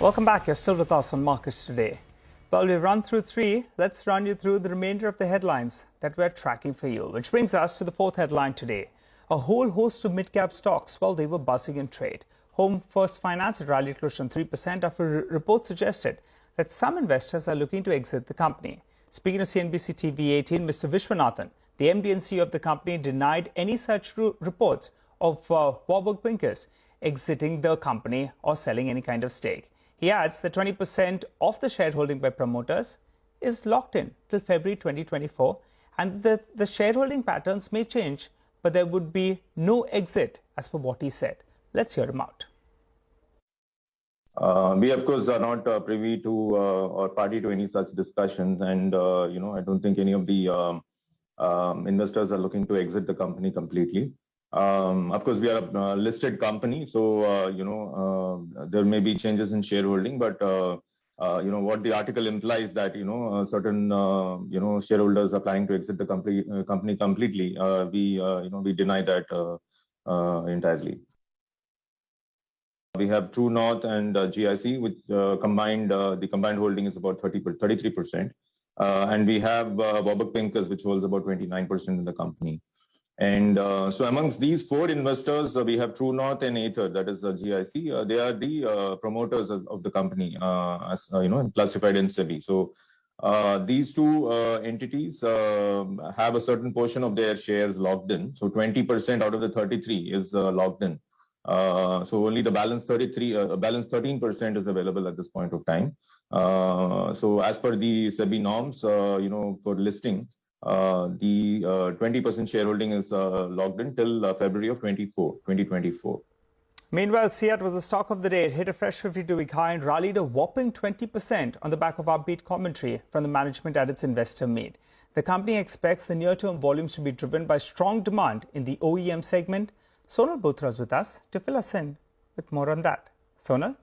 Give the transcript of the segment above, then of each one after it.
Welcome back. You're still with us on Markets Today. Well, we've run through three. Let's run you through the remainder of the headlines that we're tracking for you, which brings us to the fourth headline today. A whole host of mid-cap stocks, well, they were buzzing in trade. Home First Finance rallied close to 3% after reports suggested that some investors are looking to exit the company. Speaking of CNBC-TV18, Mr. Vishwanathan, the MD and CEO of the company, denied any such reports of Warburg Pincus exiting the company or selling any kind of stake. He adds that 20% of the shareholding by promoters is locked in till February 2024 and that the shareholding patterns may change, but there would be no exit as per what he said. Let's hear him out. We, of course, are not privy to or party to any such discussions. And, I don't think any of the investors are looking to exit the company completely. Of course, we are a listed company, so, there may be changes in shareholding. But, what the article implies that, certain, shareholders are planning to exit the company completely. We deny that entirely. We have True North and GIC, which the combined holding is about 33%. And we have Warburg Pincus, which holds about 29% in the company. And so amongst these four investors, we have True North and Aether, that is GIC. They are the promoters of the company, as classified in SEBI. So these two entities have a certain portion of their shares locked in. So 20% out of the 33 is locked in. So only the balance 13% is available at this point of time. So as per the SEBI norms, for listing, the 20% shareholding is locked in till February of 2024. Meanwhile, Ceat was the stock of the day. It hit a fresh 52-week high and rallied a whopping 20% on the back of upbeat commentary from the management at its investor meet. The company expects the near-term volumes to be driven by strong demand in the OEM segment. Sonal Bothra is with us to fill us in with more on that. Sonal?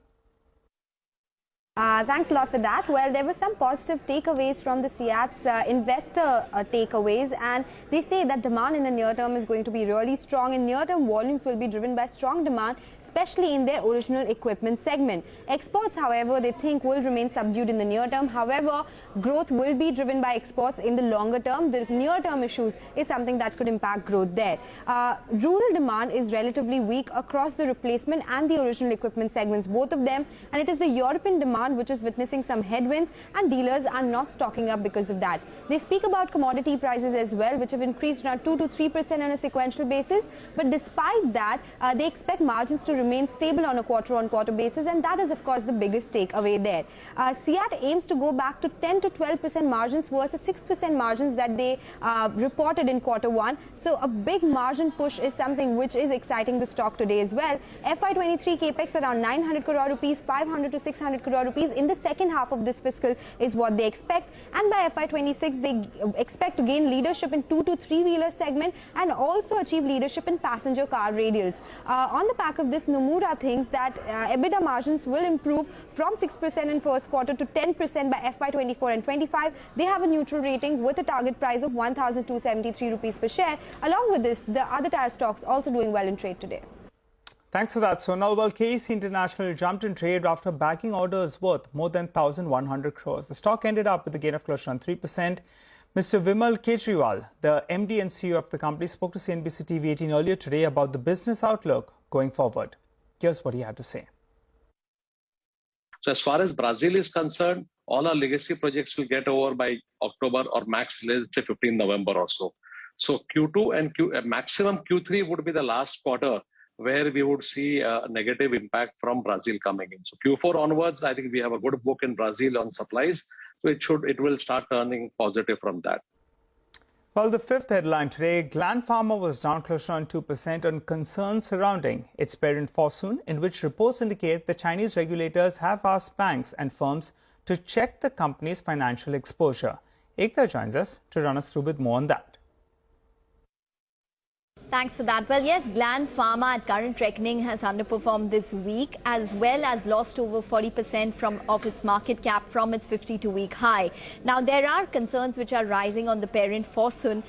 Thanks a lot for that. Well, there were some positive takeaways from the Ceat's investor takeaways, and they say that demand in the near term is going to be really strong, and near-term volumes will be driven by strong demand, especially in their original equipment segment. Exports, however, they think will remain subdued in the near term. However, growth will be driven by exports in the longer term. The near-term issues is something that could impact growth there. Rural demand is relatively weak across the replacement and the original equipment segments, both of them, and it is the European demand which is witnessing some headwinds, and dealers are not stocking up because of that. They speak about commodity prices as well, which have increased around 2 to 3% on a sequential basis. But despite that, they expect margins to remain stable on a quarter-on-quarter basis, and that is, of course, the biggest takeaway there. Ceat aims to go back to 10 to 12% margins versus 6% margins that they reported in Q1. So a big margin push is something which is exciting the stock today as well. FY23 capex around 900 crore rupees, 500 to 600 crore rupees in the second half of this fiscal is what they expect, and by FY26 they expect to gain leadership in 2 to 3 wheeler segment and also achieve leadership in passenger car radials. On the back of this, Nomura thinks that EBITDA margins will improve from 6% in first quarter to 10% by FY24 and 25. They have a neutral rating with a target price of 1,273 rupees per share. Along with this, the other tire stocks also doing well in trade today. Thanks for that, Sonal. Well, KEC International jumped in trade after backing orders worth more than 1,100 crores. The stock ended up with a gain of close to 3%. Mr. Vimal Kejriwal, the MD and CEO of the company, spoke to CNBC-TV18 earlier today about the business outlook going forward. Here's what he had to say. So as far as Brazil is concerned, all our legacy projects will get over by October or max, let's say 15 November or so. So Q2 and maximum Q3 would be the last quarter where we would see a negative impact from Brazil coming in. So Q4 onwards, I think we have a good book in Brazil on supplies. So it will start turning positive from that. Well, the fifth headline today, Gland Pharma was down close to 2% on concerns surrounding its parent Fosun, in which reports indicate the Chinese regulators have asked banks and firms to check the company's financial exposure. Ekta joins us to run us through with more on that. Thanks for that. Well, yes, Gland Pharma at current reckoning has underperformed this week, as well as lost over 40% of its market cap from its 52-week high. Now, there are concerns which are rising on the parent Fosun.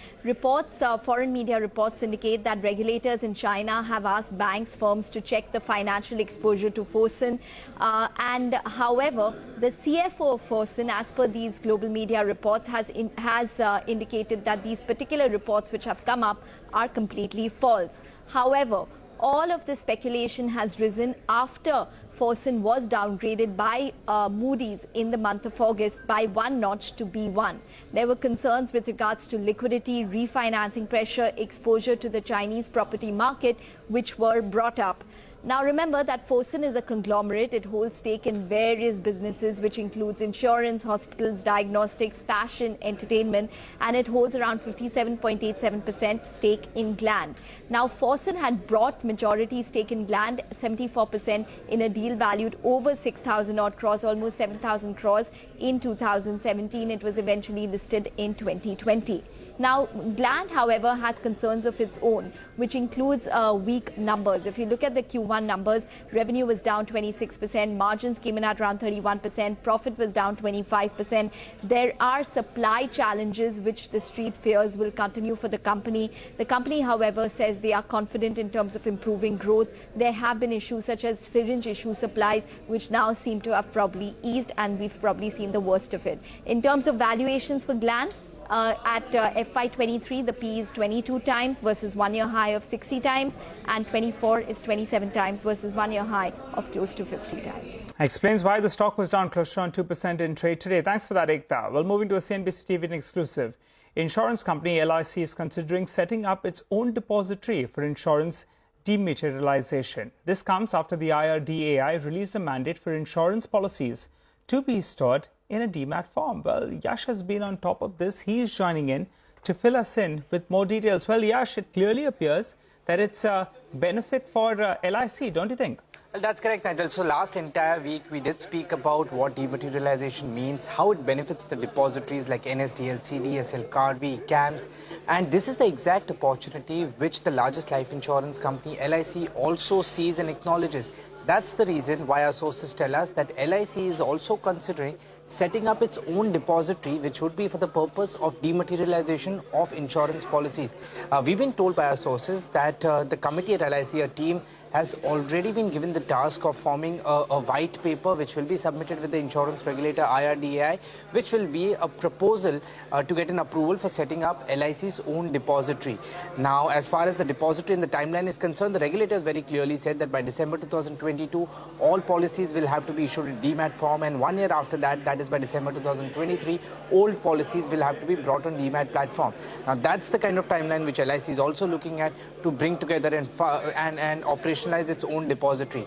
Foreign media reports indicate that regulators in China have asked banks, firms to check the financial exposure to Fosun. However, the CFO of Fosun, as per these global media reports, has indicated that these particular reports which have come up are completely false. However, all of the speculation has risen after Fosun was downgraded by Moody's in the month of August by one notch to B1. There were concerns with regards to liquidity, refinancing pressure, exposure to the Chinese property market, which were brought up. Now, remember that Fosun is a conglomerate. It holds stake in various businesses, which includes insurance, hospitals, diagnostics, fashion, entertainment, and it holds around 57.87% stake in Gland. Now, Fosun had brought majority stake in Gland, 74%, in a deal valued over 6,000 odd crores, almost 7,000 crores in 2017. It was eventually listed in 2020. Now, Gland, however, has concerns of its own, which includes weak numbers. If you look at the Q1 numbers, revenue was down 26%, margins came in at around 31%, profit was down 25%. There are supply challenges which the street fears will continue for the company. The company, however, says they are confident in terms of improving growth. There have been issues such as syringe issue supplies, which now seem to have probably eased, and we've probably seen the worst of it. In terms of valuations for Gland, at FY23, the P is 22 times versus one-year high of 60 times, and 24 is 27 times versus one-year high of close to 50 times. Explains why the stock was down close to around 2% in trade today. Thanks for that, Ekta. Well, moving to a CNBC-TV18 exclusive. Insurance company LIC is considering setting up its own depository for insurance dematerialization. This comes after the IRDAI released a mandate for insurance policies to be stored in a demat form. Well, Yash has been on top of this. He is joining in to fill us in with more details. Well, Yash, it clearly appears that it's a benefit for LIC, don't you think? Well, that's correct, Nigel. So last entire week, we did speak about what dematerialization means, how it benefits the depositories like NSDL, CDSL, Carvi, CAMS. And this is the exact opportunity which the largest life insurance company, LIC, also sees and acknowledges. That's the reason why our sources tell us that LIC is also considering setting up its own depository, which would be for the purpose of dematerialization of insurance policies. We've been told by our sources that the committee at LIC, a team, has already been given the task of forming a white paper which will be submitted with the insurance regulator IRDAI, which will be a proposal to get an approval for setting up LIC's own depository. Now, as far as the depository and the timeline is concerned, the regulators very clearly said that by December 2022, all policies will have to be issued in demat form, and 1 year after that, that is by December 2023, old policies will have to be brought on demat platform. Now, that's the kind of timeline which LIC is also looking at to bring together and operationalize its own depository.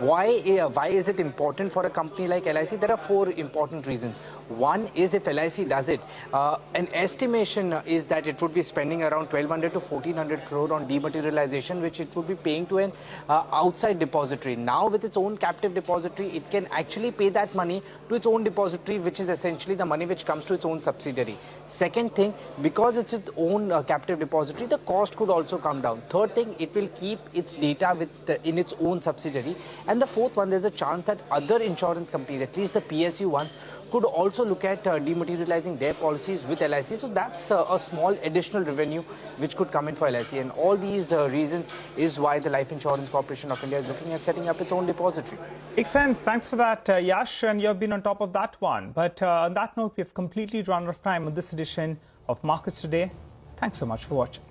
Why is it important for a company like LIC? There are 4 important reasons. One is if LIC does it, an estimation is that it would be spending around 1,200 to 1,400 crore on dematerialization, which it would be paying to an outside depository. Now, with its own captive depository, it can actually pay that money to its own depository, which is essentially the money which comes to its own subsidiary. Second thing, because it's its own captive depository, the cost could also come down. Third thing, it will keep its data in its own subsidiary. And the fourth one, there's a chance that other insurance companies, at least the PSU ones, could also look at dematerializing their policies with LIC. So that's a small additional revenue which could come in for LIC. And all these reasons is why the Life Insurance Corporation of India is looking at setting up its own depository. Makes sense. Thanks for that, Yash, and you've been on top of that one. But on that note, we've completely run out of time on this edition of Markets Today. Thanks so much for watching.